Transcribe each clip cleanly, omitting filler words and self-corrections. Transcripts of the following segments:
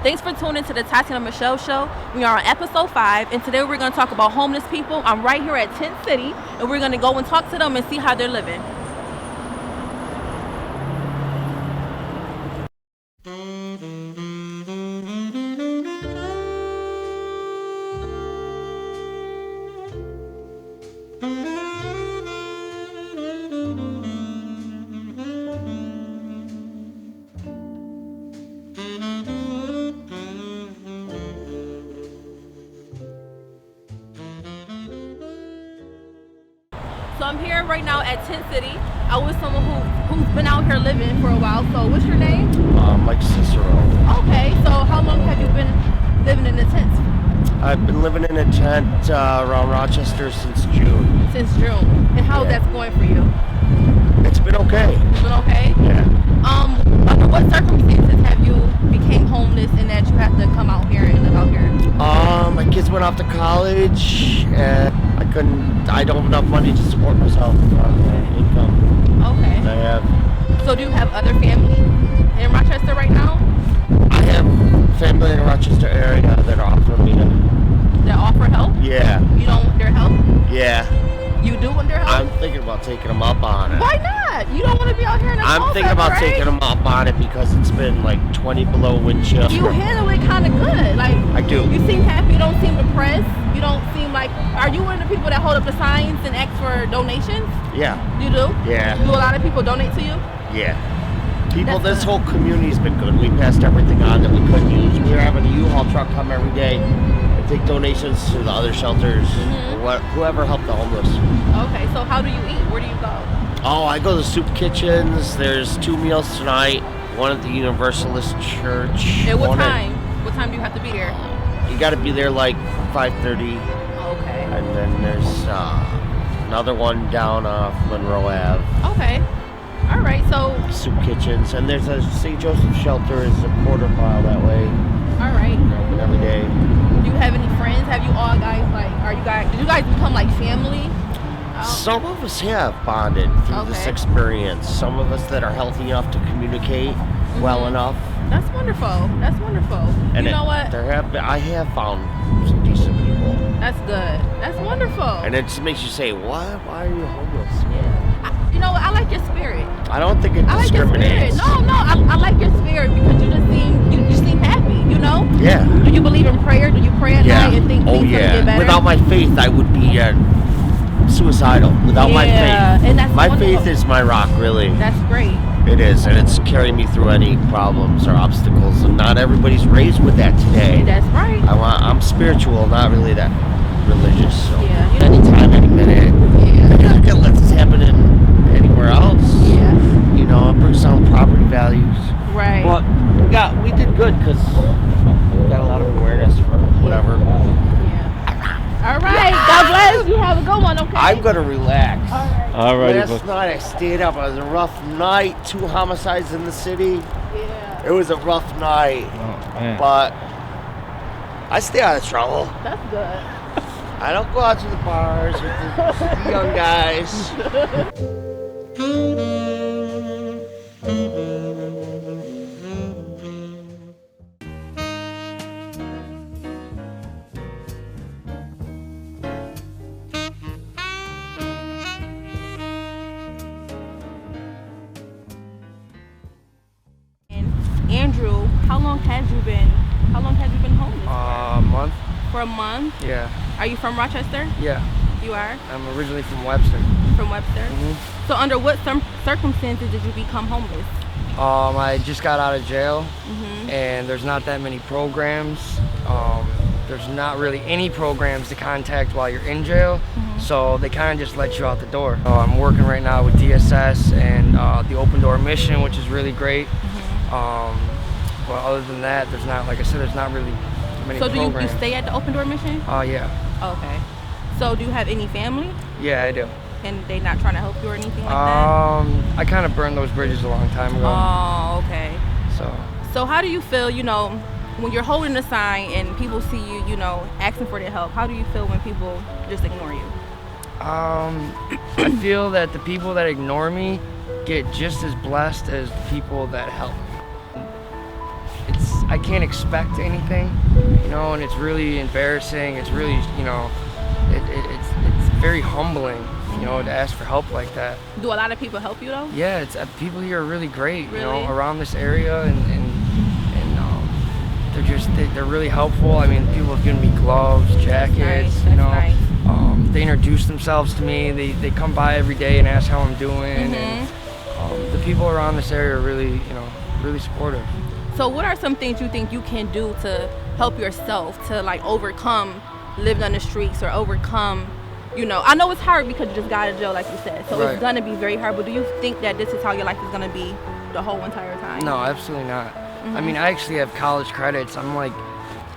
Thanks for tuning to the Tateana Michelle show. We are on episode 5, and today we're going to talk about homeless people. I'm right here at Tent City, and we're going to go and talk to them and see how they're living. So I'm here right now at Tent City. I was someone who's been out here living for a while. So what's your name? Mike Cicero. Okay, so how long have you been living in the tents? I've been living in a tent around Rochester since June. Since June. And how's that going for you? It's been okay. It's been okay? Yeah. Under what circumstances have you became homeless and that you have to come out here and live out here? My kids went off to college and I don't have enough money to support myself on my income. Okay. I have. So do you have other family in Rochester right now? I have family in the Rochester area that offer me That offer help? Yeah. You don't want their help? Yeah. You do want their help? I'm thinking about taking them up on it. Why not? You don't want to be out here in the I'm thinking about taking them up on it because it's been like 20 below wind chill. You handle it kind of good. Like I do. You seem happy. You don't seem depressed. You don't seem like. Are you one of the people that hold up the signs and ask for donations? Yeah. You do? Yeah. Do a lot of people donate to you? Yeah. This whole community's been good. We passed everything on that we could use. We're having a U-Haul truck come every day and take donations to the other shelters, whoever helped the homeless. Okay, so how do you eat? Where do you go? Oh, I go to soup kitchens. There's 2 meals tonight. One at the Universalist Church. At what time? What time do you have to be there? You got to be there like 5:30. Okay. And then there's another one down off Monroe Ave. Okay. All right, so soup kitchens, and there's a St. Joseph shelter is a quarter mile that way. All right. Open every day. Do you have any friends? Have you all guys did you guys become like family? Some of us have bonded through this experience. Some of us that are healthy enough to communicate well enough. That's wonderful. That's wonderful. And you know what? I have found some decent people. That's good. That's wonderful. And it just makes you say, "What? Why are you homeless?" Yeah. You know what? I like your spirit. I don't think it discriminates. No, I like your spirit because you seem happy. You know? Yeah. Do you believe in prayer? Do you pray at night and think things will get better? Without my faith, I would be suicidal. Without my faith, and that's my faith is my rock. Really. That's great. It is, and it's carrying me through any problems or obstacles. And not everybody's raised with that today. That's right. I'm spiritual, not really that religious. So yeah. Anytime, any minute. Yeah. I can't let this happen anywhere else. Yeah. You know, it brings down property values. Right. But we did good because we got a lot of awareness for whatever. All right. God bless. You have a good one, okay? I'm going to relax. All right. Last night I stayed up. It was a rough night. 2 homicides in the city. Yeah. It was a rough night. Oh, man. But I stay out of trouble. That's good. I don't go out to the bars with the young guys. Andrew, how long have you been homeless? A month. For a month? Yeah. Are you from Rochester? Yeah. You are? I'm originally from Webster. From Webster? So under what circumstances did you become homeless? I just got out of jail, and there's not that many programs. There's not really any programs to contact while you're in jail, so they kind of just let you out the door. I'm working right now with DSS and the Open Door Mission, which is really great. But other than that, there's not, like I said, there's not really many programs. So do you stay at the Open Door Mission? Yeah. Okay. So do you have any family? Yeah, I do. And they not trying to help you or anything like that? I kind of burned those bridges a long time ago. Oh, okay. So how do you feel, when you're holding a sign and people see you, asking for their help? How do you feel when people just ignore you? I feel that the people that ignore me get just as blessed as the people that help me. I can't expect anything, you know, and it's really embarrassing. It's really, you know, it's very humbling, you know, to ask for help like that. Do a lot of people help you though? Yeah, it's people here are really great, Really? you know, around this area, and they're really helpful. I mean, people have given me gloves, jackets, That's you know. nice. They introduce themselves to me. They come by every day and ask how I'm doing, and the people around this area are really, you know, really supportive. So what are some things you think you can do to help yourself to like overcome living on the streets or overcome, you know, I know it's hard because you just got out of jail like you said, so Right. it's gonna be very hard, but do you think that this is how your life is gonna be the whole entire time? No, absolutely not. I mean, I actually have college credits. I'm like,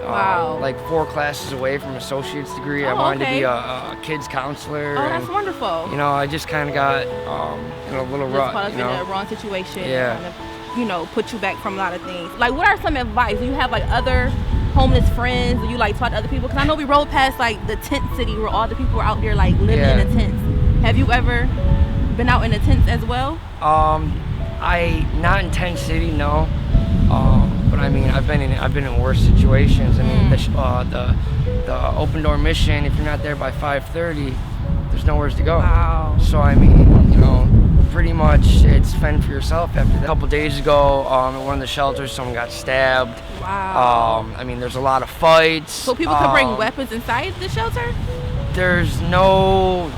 Wow. like 4 classes away from associate's degree. I Oh, wanted okay. to be a kids counselor. Oh, and, that's wonderful. you know, I just kind of got in a little Just rut, caught up you in know. the wrong situation. Yeah. Kind of, you know, put you back from a lot of things. Like, what are some advice? Do you have like other homeless friends? Do you like talk to other people? Because I know we rode past like the tent city where all the people were out there like living in the tents. Have you ever been out in the tents as well? Not in Tent City, no. But I mean, I've been in worse situations. I mean, the open door mission. If you're not there by 5:30, there's nowhere to go. Wow. So I mean, you know, pretty much it's fend for yourself. After that. A couple days ago, at one of the shelters, someone got stabbed. Wow. I mean, there's a lot of fights. So people can bring weapons inside the shelter? There's no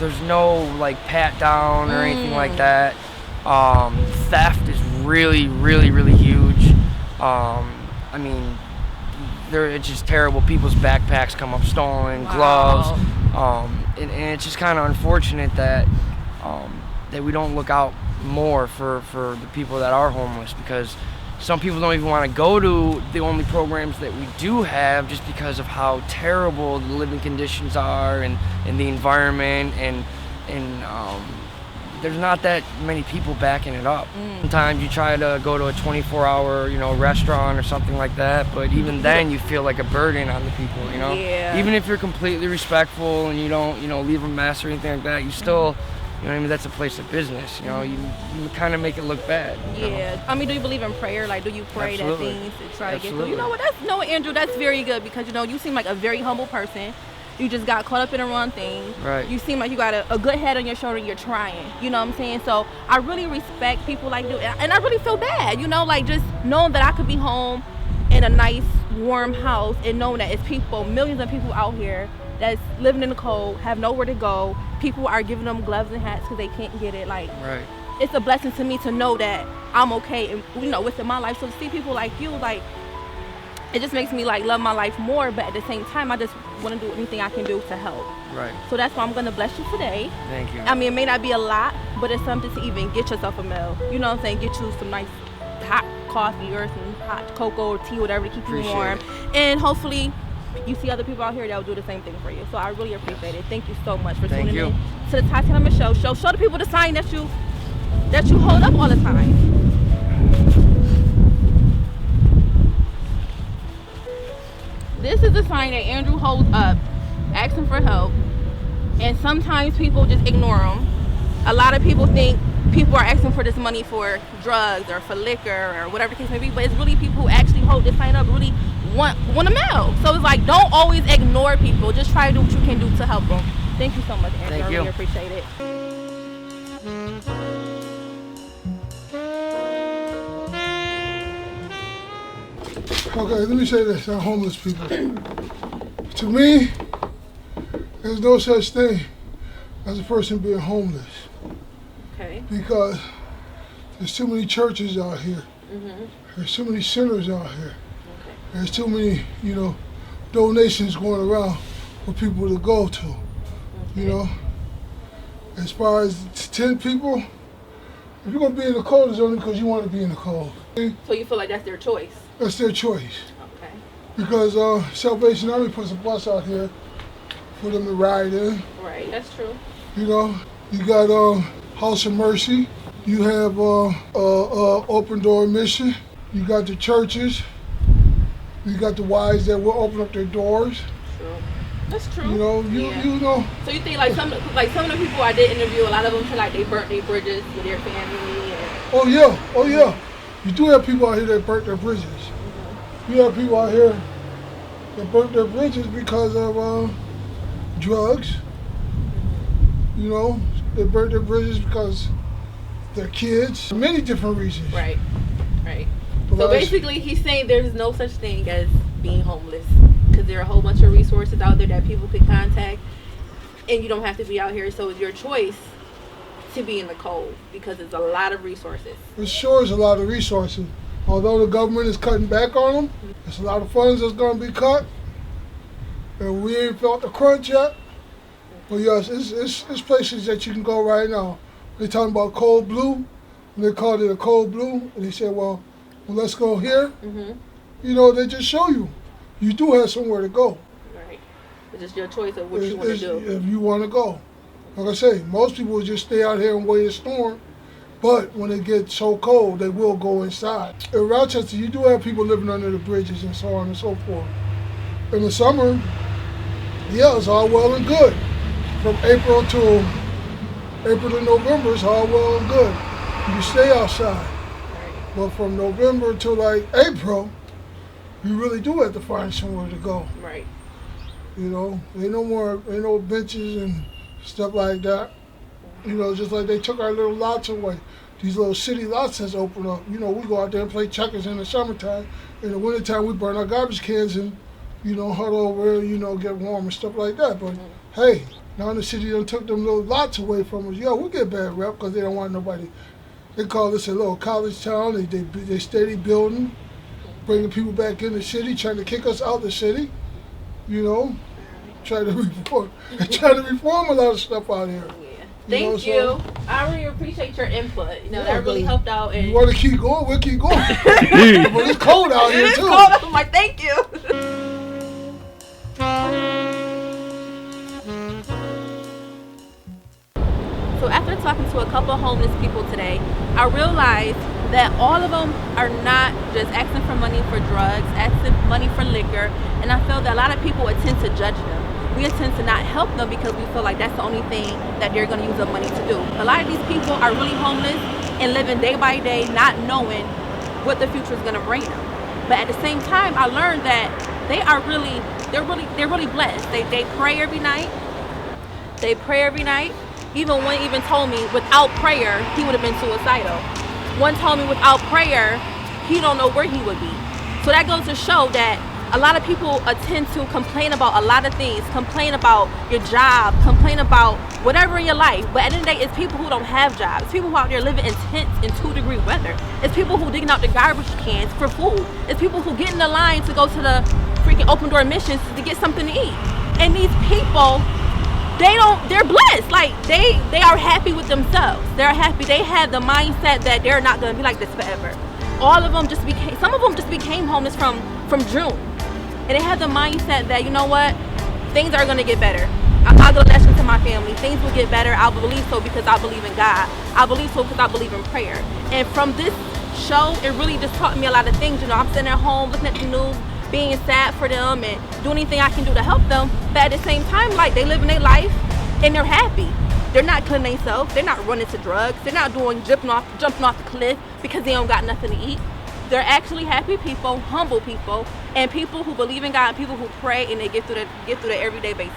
like pat down or anything like that. Theft is really huge. I mean, it's just terrible. People's backpacks come up stolen, gloves, and it's just kind of unfortunate that that we don't look out more for the people that are homeless, because some people don't even want to go to the only programs that we do have just because of how terrible the living conditions are and the environment, and there's not that many people backing it up. Sometimes you try to go to a 24-hour, you know, restaurant or something like that, but even then you feel like a burden on the people, you know? Yeah. Even if you're completely respectful and you don't, you know, leave a mess or anything like that, you still, you know what I mean, that's a place of business, you know? You kind of make it look bad. You know? Yeah. I mean, do you believe in prayer? Like, do you pray Absolutely. that things to try to get through? Absolutely. You know what? Andrew, that's very good, because, you know, you seem like a very humble person. You just got caught up in the wrong thing. Right. You seem like you got a good head on your shoulder. You're trying. You know what I'm saying? So I really respect people like you. And I really feel bad, you know, like just knowing that I could be home in a nice, warm house and knowing that it's people, millions of people out here that's living in the cold, have nowhere to go. People are giving them gloves and hats because they can't get it. Like, Right. it's a blessing to me to know that I'm okay and, you know, within my life. So to see people like you, like, it just makes me like love my life more, but at the same time I just want to do anything I can do to help. Right. So that's why I'm gonna bless you today. Thank you. I mean, it may not be a lot, but it's something to even get yourself a meal. You know what I'm saying? Get you some nice hot coffee or some hot cocoa or tea, whatever, to keep you Appreciate warm. it. And hopefully you see other people out here that will do the same thing for you. So I really appreciate it. Thank you so much for Thank tuning you. in to the Tateana Michelle show. Show the people the sign that you hold up all the time. This is the sign that Andrew holds up, asking for help, and sometimes people just ignore them. A lot of people think people are asking for this money for drugs or for liquor or whatever the case may be, but it's really people who actually hold this sign up, really want a meal. So it's like, don't always ignore people. Just try to do what you can do to help them. Thank you so much, Andrew. Thank I you. really appreciate it. Okay, let me say this on homeless people. To me, there's no such thing as a person being homeless, Okay. because there's too many churches out here. There's too many sinners out here. There's too many, you know, donations going around for people to go to. You know, as far as 10 people, if you're gonna be in the cold, it's only because you want to be in the cold. So you feel like that's their choice? That's their choice. Okay. Because Salvation Army puts a bus out here for them to ride in. Right, that's true. You know, you got House of Mercy. You have Open Door Mission. You got the churches. You got the wives that will open up their doors. True. That's true. You know, Yeah. you know. So you think like some of the people I did interview, a lot of them feel like they burnt their bridges with their family. And, Oh yeah. You do have people out here that burnt their bridges. You have people out here that burnt their bridges because of drugs. You know, they burnt their bridges because their kids. Many different reasons. Right. But So basically, he's saying there's no such thing as being homeless because there are a whole bunch of resources out there that people can contact, and you don't have to be out here. So it's your choice to be in the cold because there's a lot of resources. It sure is a lot of resources. Although the government is cutting back on them, there's a lot of funds that's going to be cut, and we ain't felt the crunch yet. But yes, it's places that you can go right now. They're talking about cold blue, and they called it a cold blue, and they said, well let's go here. You know, they just show you. You do have somewhere to go. Right. It's just your choice of what you want to do. If you want to go. Like I say, most people will just stay out here and wait a storm, but when it gets so cold, they will go inside. In Rochester, you do have people living under the bridges and so on and so forth. In the summer, yeah, it's all well and good. From April to November, it's all well and good. You can stay outside. But from November to like April, you really do have to find somewhere to go. Right. You know, ain't no benches and stuff like that. You know, just like they took our little lots away. These little city lots has opened up. You know, we go out there and play checkers in the summertime. In the wintertime, we burn our garbage cans and, you know, huddle over, you know, get warm and stuff like that. But hey, now the city done took them little lots away from us. Yo, we get bad rep because they don't want nobody. They call this a little college town. They steady building, bringing people back in the city, trying to kick us out the city. You know, trying to reform a lot of stuff out here. Yeah. Thank you. So, I really appreciate your input. You know, that really helped out. And you want to keep going? We'll keep going. But it's cold out here too. It's cold. I'm like, thank you. So after talking to a couple of homeless people today, I realized that all of them are not just asking for money for drugs, asking money for liquor, and I feel that a lot of people tend to judge them. We tend to not help them because we feel like that's the only thing that they're going to use the money to do. A lot of these people are really homeless and living day by day, not knowing what the future is going to bring them. But at the same time, I learned that they're really blessed. They pray every night. Even one even told me without prayer, he would have been suicidal. One told me without prayer, he don't know where he would be. So that goes to show that a lot of people tend to complain about a lot of things, complain about your job, complain about whatever in your life. But at the end of the day, it's people who don't have jobs. It's people who out there living in tents in 2-degree weather. It's people who digging out the garbage cans for food. It's people who get in the line to go to the freaking open door missions to get something to eat. And these people, they're blessed. Like they are happy with themselves. They're happy. They have the mindset that they're not gonna be like this forever. Some of them just became homeless from June. And they have the mindset that, you know what, things are gonna get better. I'll go lesson to my family. Things will get better. I believe so because I believe in God. I believe so because I believe in prayer. And from this show, it really just taught me a lot of things. You know, I'm sitting at home looking at the news, being sad for them and doing anything I can do to help them. But at the same time, like, they living their life and they're happy. They're not killing themselves. They're not running to drugs. They're not jumping off the cliff because they don't got nothing to eat. They're actually happy people, humble people, and people who believe in God, and people who pray and they get through their everyday basis.